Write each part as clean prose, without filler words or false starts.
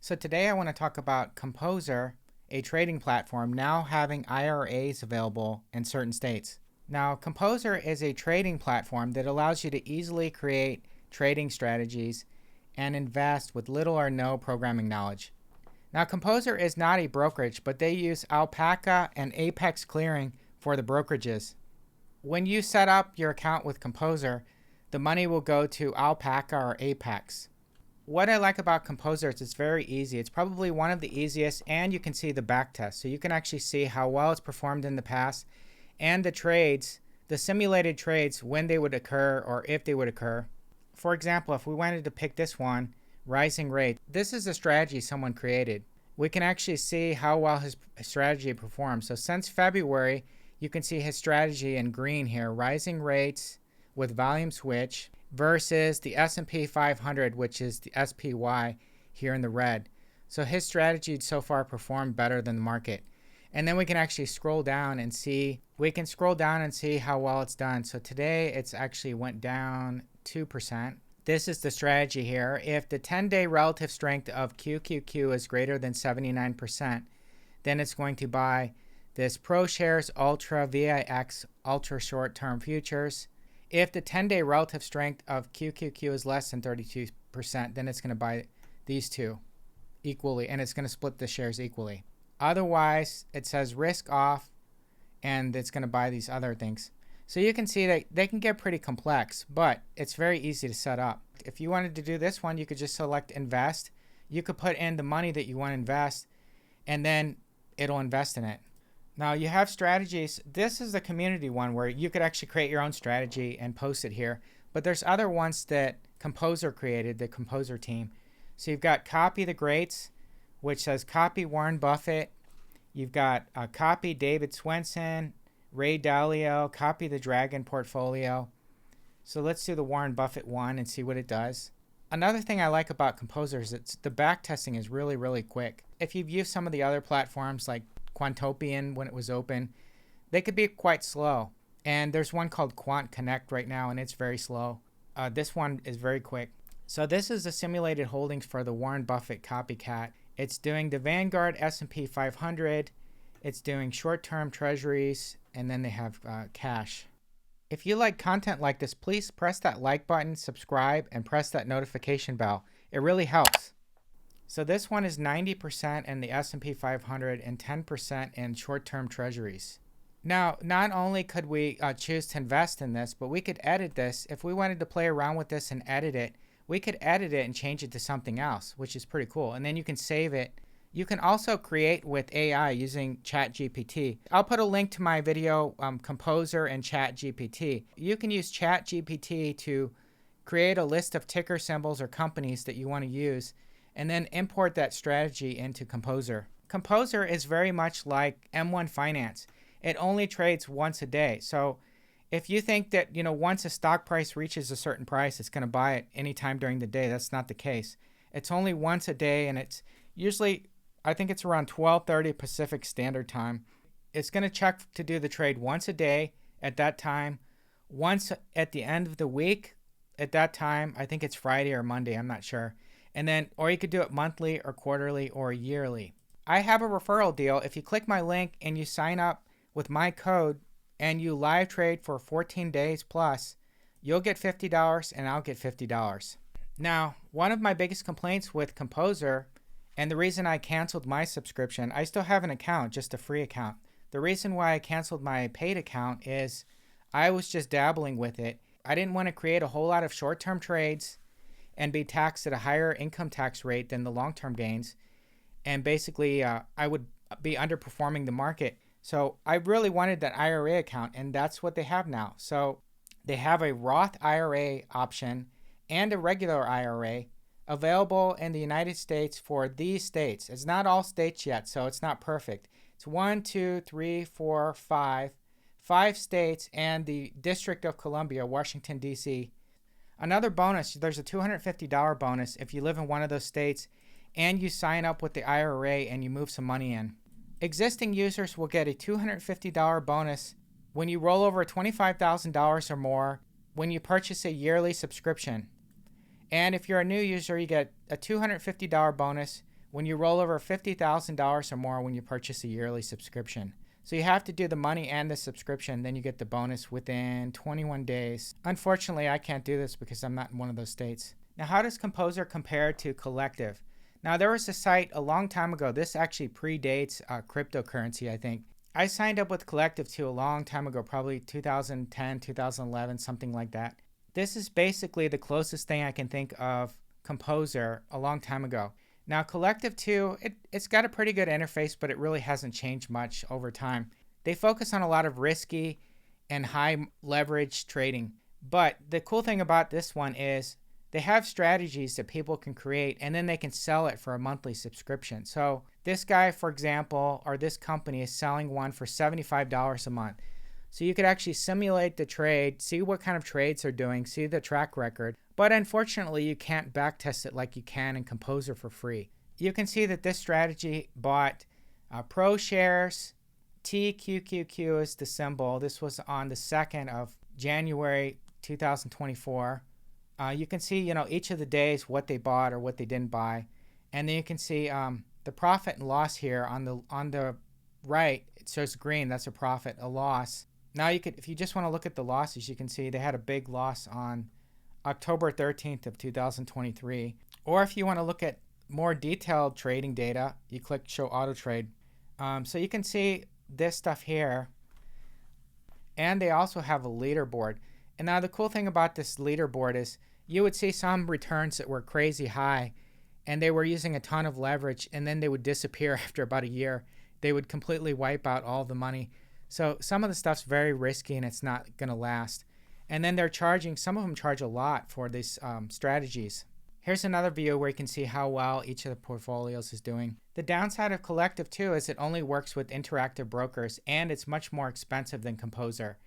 So today I want to talk about Composer, a trading platform now having IRAs available in certain states. Now, Composer is a trading platform that allows you to easily create trading strategies and invest with little or no programming knowledge. Now, Composer is not a brokerage, but they use Alpaca and Apex clearing for the brokerages. When you set up your account with Composer, the money will go to Alpaca or Apex. What I like about Composer is it's very easy. It's probably one of the easiest, and you can see the backtest. So you can actually see how well it's performed in the past and the trades, the simulated trades, when they would occur or if they would occur. For example, if we wanted to pick this one, rising rate, this is a strategy someone created. We can actually see how well his strategy performs. So since February, you can see his strategy in green here, rising rates with volume switch versus the S&P 500, which is the SPY here in the red. So his strategy so far performed better than the market. And then we can actually scroll down and see, how well it's done. So today it's actually went down 2%. This is the strategy here. If the 10-day relative strength of QQQ is greater than 79%, then it's going to buy this ProShares Ultra VIX Ultra Short-Term Futures. If the 10-day relative strength of QQQ is less than 32%, then it's going to buy these two equally, and it's going to split the shares equally. Otherwise, it says risk off, and it's going to buy these other things. So you can see that they can get pretty complex, but it's very easy to set up. If you wanted to do this one, you could just select invest. You could put in the money that you want to invest, and then it'll invest in it. Now you have strategies. This is the community one where you could actually create your own strategy and post it here. But there's other ones that Composer created, the Composer team. So you've got Copy the Greats, which says copy Warren Buffett. You've got copy David Swensen, Ray Dalio, copy the Dragon portfolio. So let's do the Warren Buffett one and see what it does. Another thing I like about Composer is the backtesting is really, really quick. If you've used some of the other platforms like Quantopian when it was open, they could be quite slow. And there's one called Quant Connect right now, and it's very slow. This one is very quick. So this is the simulated holdings for the Warren Buffett copycat. It's doing the Vanguard S&P 500. It's doing short-term treasuries, and then they have cash. If you like content like this, please press that like button, subscribe, and press that notification bell. It really helps. So this one is 90% in the S&P 500 and 10% in short-term treasuries. Now, not only could we choose to invest in this, but we could edit this. If we wanted to play around with this and edit it, we could edit it and change it to something else, which is pretty cool. And then you can save it. You can also create with AI using ChatGPT. I'll put a link to my video, Composer and ChatGPT. You can use ChatGPT to create a list of ticker symbols or companies that you want to use, and then import that strategy into Composer. Composer is very much like M1 Finance. It only trades once a day. So if you think that, once a stock price reaches a certain price, it's going to buy it anytime during the day, that's not the case. It's only once a day, and it's usually, I think it's around 12:30 Pacific Standard Time. It's going to check to do the trade once a day at that time, once at the end of the week at that time. I think it's Friday or Monday, I'm not sure. And then, or you could do it monthly or quarterly or yearly. I have a referral deal. If you click my link and you sign up with my code and you live trade for 14 days plus, you'll get $50 and I'll get $50. Now, one of my biggest complaints with Composer, and the reason I canceled my subscription, I still have an account, just a free account. The reason why I canceled my paid account is I was just dabbling with it. I didn't want to create a whole lot of short-term trades and be taxed at a higher income tax rate than the long-term gains. And basically, I would be underperforming the market. So I really wanted that IRA account, and that's what they have now. So they have a Roth IRA option and a regular IRA available in the United States for these states. It's not all states yet, so it's not perfect. It's 1, 2, 3, 4, 5. 5 states and the District of Columbia, Washington, D.C. Another bonus, there's a $250 bonus if you live in one of those states and you sign up with the IRA and you move some money in. Existing users will get a $250 bonus when you roll over $25,000 or more when you purchase a yearly subscription. And if you're a new user, you get a $250 bonus when you roll over $50,000 or more when you purchase a yearly subscription. So you have to do the money and the subscription, then you get the bonus within 21 days. Unfortunately, I can't do this because I'm not in one of those states. Now, how does Composer compare to Collective? Now, there was a site a long time ago. This actually predates cryptocurrency, I think. I signed up with Collective too a long time ago, probably 2010, 2011, something like that. This is basically the closest thing I can think of Composer a long time ago. Now, Collective 2, it's got a pretty good interface, but it really hasn't changed much over time. They focus on a lot of risky and high leverage trading. But the cool thing about this one is they have strategies that people can create, and then they can sell it for a monthly subscription. So this guy, for example, or this company is selling one for $75 a month. So you could actually simulate the trade, see what kind of trades they're doing, see the track record. But unfortunately, you can't backtest it like you can in Composer for free. You can see that this strategy bought Pro shares. TQQQ is the symbol. This was on the 2nd of January 2024. You can see, each of the days what they bought or what they didn't buy. And then you can see the profit and loss here on the right. It shows green. That's a profit, a loss. Now if you just want to look at the losses, you can see they had a big loss on October 13th of 2023. Or if you want to look at more detailed trading data, you click Show Auto Trade. So you can see this stuff here. And they also have a leaderboard. And now the cool thing about this leaderboard is you would see some returns that were crazy high, and they were using a ton of leverage, and then they would disappear after about a year. They would completely wipe out all the money. So some of the stuff's very risky and it's not going to last. And then some of them charge a lot for these strategies. Here's another view where you can see how well each of the portfolios is doing. The downside of Collective 2 is it only works with interactive brokers, and it's much more expensive than Composer.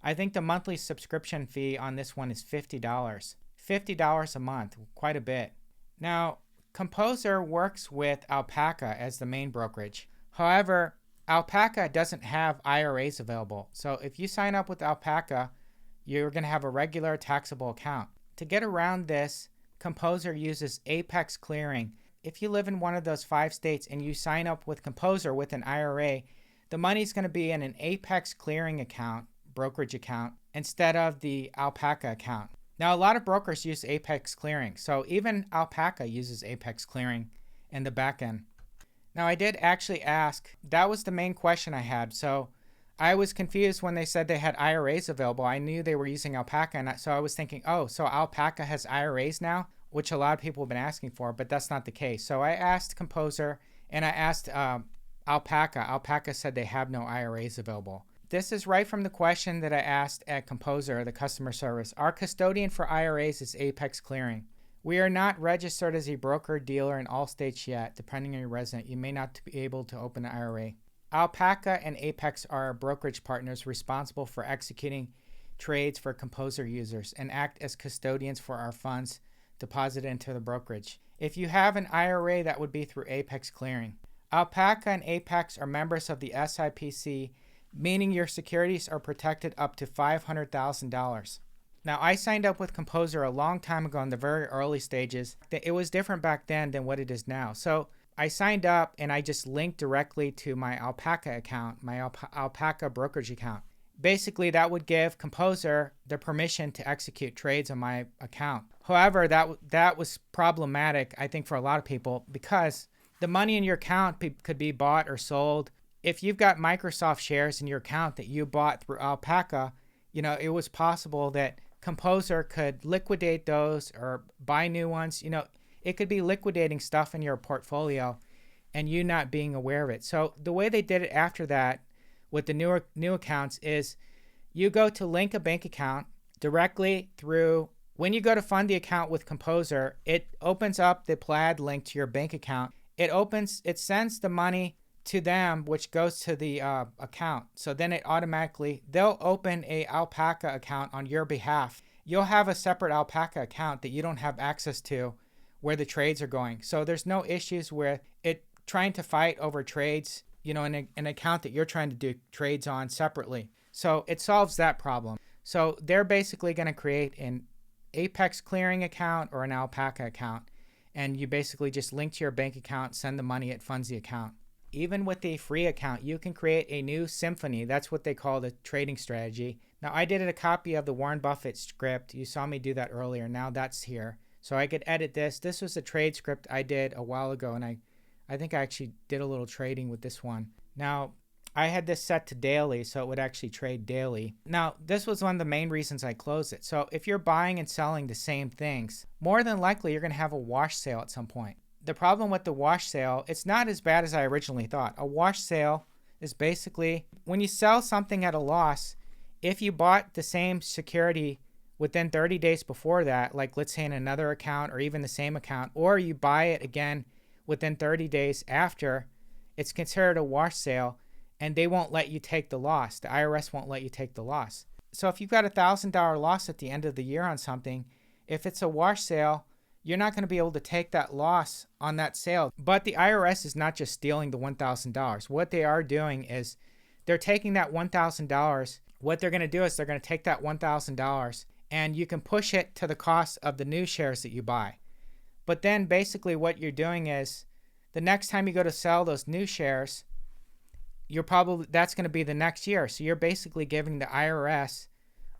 I think the monthly subscription fee on this one is $50. $50 a month, quite a bit. Now, Composer works with Alpaca as the main brokerage. However, Alpaca doesn't have IRAs available. So if you sign up with Alpaca, you're going to have a regular taxable account. To get around this, Composer uses Apex clearing. If you live in one of those 5 states and you sign up with Composer with an IRA, the money's going to be in an Apex clearing account, brokerage account, instead of the Alpaca account. Now, a lot of brokers use Apex clearing. So even Alpaca uses Apex clearing in the back end. Now, I did actually ask, that was the main question I had. So I was confused when they said they had IRAs available. I knew they were using Alpaca, and so I was thinking, oh, so Alpaca has IRAs now, which a lot of people have been asking for, but that's not the case. So I asked Composer, and I asked Alpaca. Alpaca said they have no IRAs available. This is right from the question that I asked at Composer, the customer service. Our custodian for IRAs is Apex Clearing. We are not registered as a broker dealer in all states yet. Depending on your resident, you may not be able to open an IRA. Alpaca and Apex are our brokerage partners responsible for executing trades for Composer users and act as custodians for our funds deposited into the brokerage. If you have an IRA, that would be through Apex Clearing. Alpaca and Apex are members of the SIPC, meaning your securities are protected up to $500,000. Now, I signed up with Composer a long time ago in the very early stages. It was different back then than what it is now. So I signed up and I just linked directly to my Alpaca account, my Alpaca brokerage account. Basically, that would give Composer the permission to execute trades on my account. However, that was problematic, I think, for a lot of people because the money in your account could be bought or sold. If you've got Microsoft shares in your account that you bought through Alpaca, it was possible that Composer could liquidate those or buy new ones. It could be liquidating stuff in your portfolio and you not being aware of it. So the way they did it after that with the new accounts is you go to link a bank account directly through. When you go to fund the account with Composer, it opens up the Plaid link to your bank account. It sends the money to them, which goes to the account. So then they'll open a Alpaca account on your behalf. You'll have a separate Alpaca account that you don't have access to where the trades are going. So there's no issues with it trying to fight over trades, in an account that you're trying to do trades on separately. So it solves that problem. So they're basically going to create an Apex clearing account or an Alpaca account. and you basically just link to your bank account, send the money, it funds the account. Even with a free account, you can create a new symphony. That's what they call the trading strategy. Now, I did a copy of the Warren Buffett script. You saw me do that earlier. Now that's here. So I could edit this. This was a trade script I did a while ago, and I think I actually did a little trading with this one. Now, I had this set to daily, so it would actually trade daily. Now, this was one of the main reasons I closed it. So if you're buying and selling the same things, more than likely you're going to have a wash sale at some point. The problem with the wash sale, it's not as bad as I originally thought. A wash sale is basically when you sell something at a loss, if you bought the same security within 30 days before that, like let's say in another account or even the same account, or you buy it again within 30 days after, it's considered a wash sale and they won't let you take the loss. The IRS won't let you take the loss. So if you've got $1,000 loss at the end of the year on something, if it's a wash sale, you're not going to be able to take that loss on that sale. But the IRS is not just stealing the $1,000. What they are doing is they're taking that $1,000. What they're going to do is they're going to take that $1,000 and you can push it to the cost of the new shares that you buy. But then basically what you're doing is the next time you go to sell those new shares, that's going to be the next year. So you're basically giving the IRS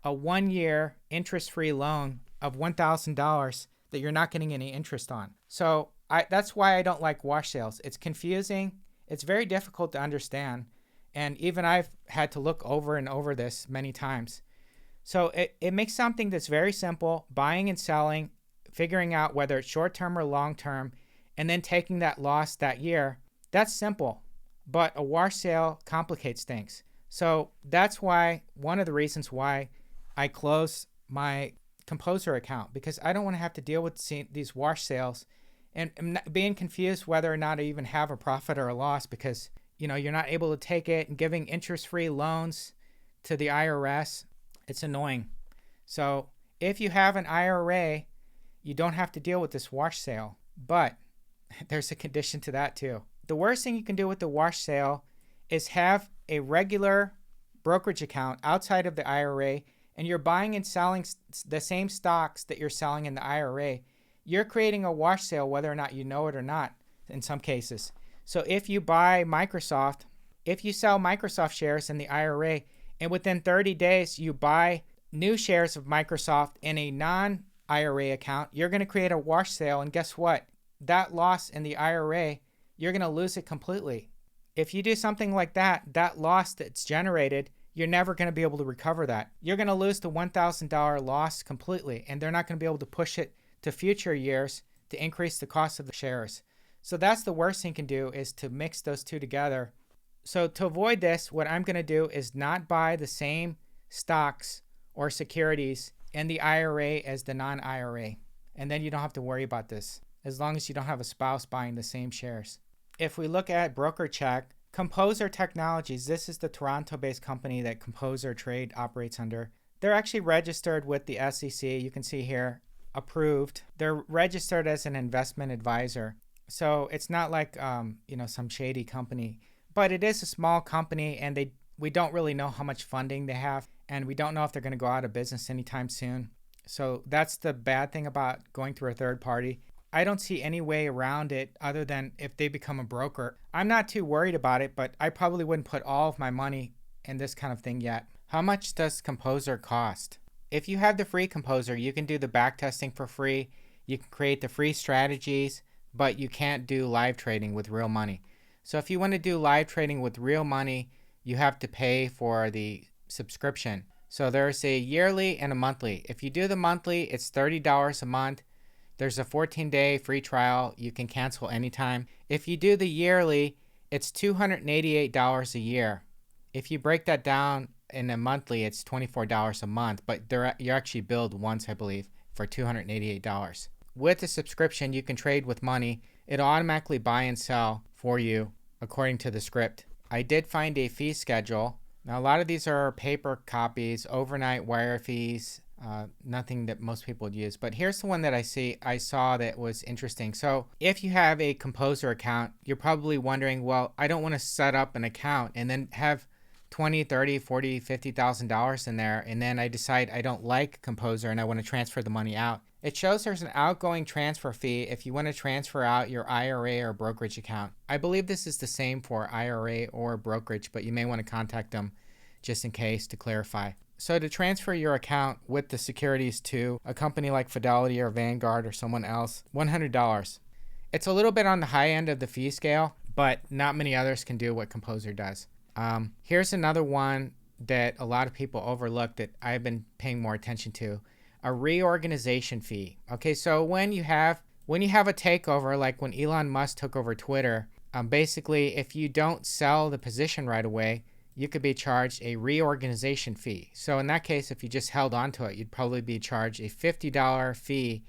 a 1-year interest-free loan of $1,000 that you're not getting any interest on. So that's why I don't like wash sales. It's confusing. It's very difficult to understand. And even I've had to look over and over this many times. So it makes something that's very simple, buying and selling, figuring out whether it's short-term or long-term, and then taking that loss that year. That's simple. But a wash sale complicates things. So that's why, one of the reasons why I closed my Composer account, because I don't want to have to deal with these wash sales and being confused whether or not I even have a profit or a loss, because you're not able to take it, and giving interest-free loans to the IRS, it's annoying. So if you have an IRA, you don't have to deal with this wash sale, but there's a condition to that too. The worst thing you can do with the wash sale is have a regular brokerage account outside of the IRA, and you're buying and selling the same stocks that you're selling in the IRA. You're creating a wash sale whether or not you know it or not in some cases. So if you buy Microsoft, if you sell Microsoft shares in the IRA, and within 30 days you buy new shares of Microsoft in a non-IRA account, you're going to create a wash sale, and guess what? That loss in the IRA, you're going to lose it completely. If you do something like that, that loss that's generated, you're never going to be able to recover that. You're going to lose the $1,000 loss completely, and they're not going to be able to push it to future years to increase the cost of the shares. So that's the worst thing you can do, is to mix those two together. So to avoid this, what I'm going to do is not buy the same stocks or securities in the IRA as the non-IRA. And then you don't have to worry about this, as long as you don't have a spouse buying the same shares. If we look at broker check, Composer Technologies, this is the Toronto-based company that Composer Trade operates under. They're actually registered with the SEC. You can see here, approved. They're registered as an investment advisor. So it's not like some shady company, but it is a small company, and we don't really know how much funding they have, and we don't know if they're going to go out of business anytime soon. So that's the bad thing about going through a third party. I don't see any way around it other than if they become a broker. I'm not too worried about it, but I probably wouldn't put all of my money in this kind of thing yet. How much does Composer cost? If you have the free Composer, you can do the backtesting for free. You can create the free strategies, but you can't do live trading with real money. So if you want to do live trading with real money, you have to pay for the subscription. So there's a yearly and a monthly. If you do the monthly, it's $30 a month. There's a 14-day free trial. You can cancel anytime. If you do the yearly, it's $288 a year. If you break that down in a monthly, it's $24 a month, but you're actually billed once, I believe, for $288. With the subscription, you can trade with money. It'll automatically buy and sell for you according to the script. I did find a fee schedule. Now, a lot of these are paper copies, overnight wire fees, nothing that most people would use. But here's the one that I saw that was interesting. So if you have a Composer account, you're probably wondering, well, I don't want to set up an account and then have $20, $30, $40, $50,000 in there, and then I decide I don't like Composer and I want to transfer the money out. It shows there's an outgoing transfer fee if you want to transfer out your IRA or brokerage account. I believe this is the same for IRA or brokerage, but you may want to contact them just in case to clarify. So to transfer your account with the securities to a company like Fidelity or Vanguard or someone else, $100. It's a little bit on the high end of the fee scale, but not many others can do what Composer does. Here's another one that a lot of people overlook that I've been paying more attention to. A reorganization fee. Okay, so when you have a takeover, like when Elon Musk took over Twitter, basically if you don't sell the position right away, you could be charged a reorganization fee. So in that case, if you just held onto it, you'd probably be charged a $50 fee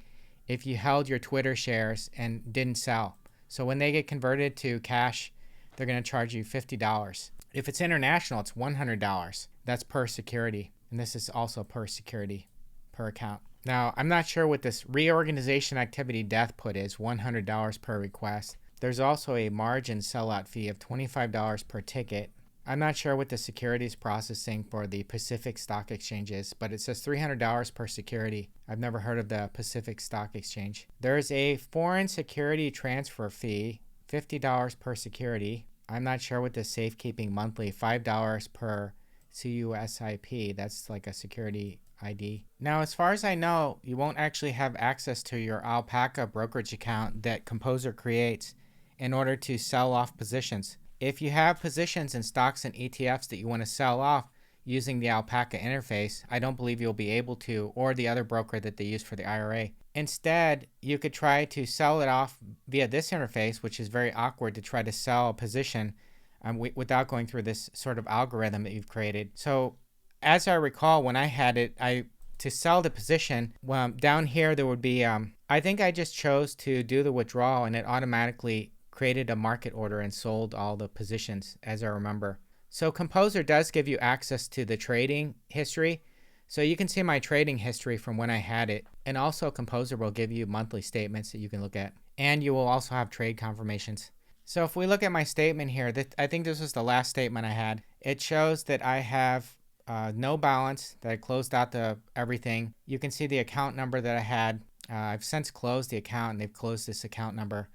if you held your Twitter shares and didn't sell. So when they get converted to cash, they're going to charge you $50. If it's international, it's $100. That's per security. And this is also per security, per account. Now, I'm not sure what this reorganization activity death put is, $100 per request. There's also a margin sellout fee of $25 per ticket. I'm not sure what the securities processing for the Pacific Stock Exchange is, but it says $300 per security. I've never heard of the Pacific Stock Exchange. There's a foreign security transfer fee, $50 per security. I'm not sure what the safekeeping monthly, $5 per CUSIP. That's like a security ID. Now, as far as I know, you won't actually have access to your Alpaca brokerage account that Composer creates in order to sell off positions. If you have positions in stocks and ETFs that you want to sell off using the Alpaca interface, I don't believe you'll be able to, or the other broker that they use for the IRA. Instead, you could try to sell it off via this interface, which is very awkward to try to sell a position without going through this sort of algorithm that you've created. So as I recall, when I had it, to sell the position, down here there would be, I think I just chose to do the withdrawal and it automatically created a market order and sold all the positions, as I remember. So Composer does give you access to the trading history. So you can see my trading history from when I had it. And also Composer will give you monthly statements that you can look at. And you will also have trade confirmations. So if we look at my statement here, I think this was the last statement I had. It shows that I have no balance, that I closed out everything. You can see the account number that I had. I've since closed the account and they've closed this account number.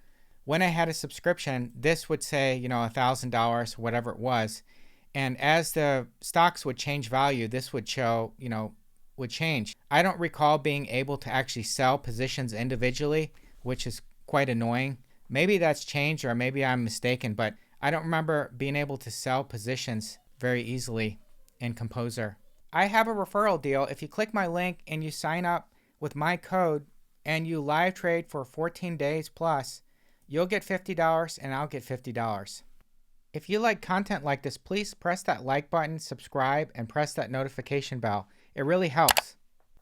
When I had a subscription, this would say, $1,000, whatever it was. And as the stocks would change value, this would show, would change. I don't recall being able to actually sell positions individually, which is quite annoying. Maybe that's changed or maybe I'm mistaken, but I don't remember being able to sell positions very easily in Composer. I have a referral deal. If you click my link and you sign up with my code and you live trade for 14 days plus, you'll get $50 and I'll get $50. If you like content like this, please press that like button, subscribe, and press that notification bell. It really helps.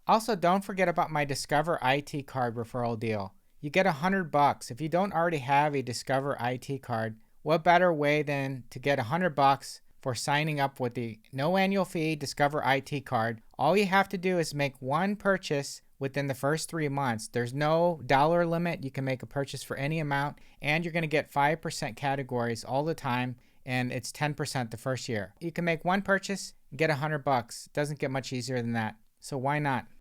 Also, don't forget about my Discover IT card referral deal. You get $100. If you don't already have a Discover IT card, what better way than to get $100 for signing up with the no annual fee Discover IT card? All you have to do is make one purchase within the first 3 months. There's no dollar limit. You can make a purchase for any amount, and you're going to get 5% categories all the time, and it's 10% the first year. You can make one purchase and get $100. Doesn't get much easier than that. So why not?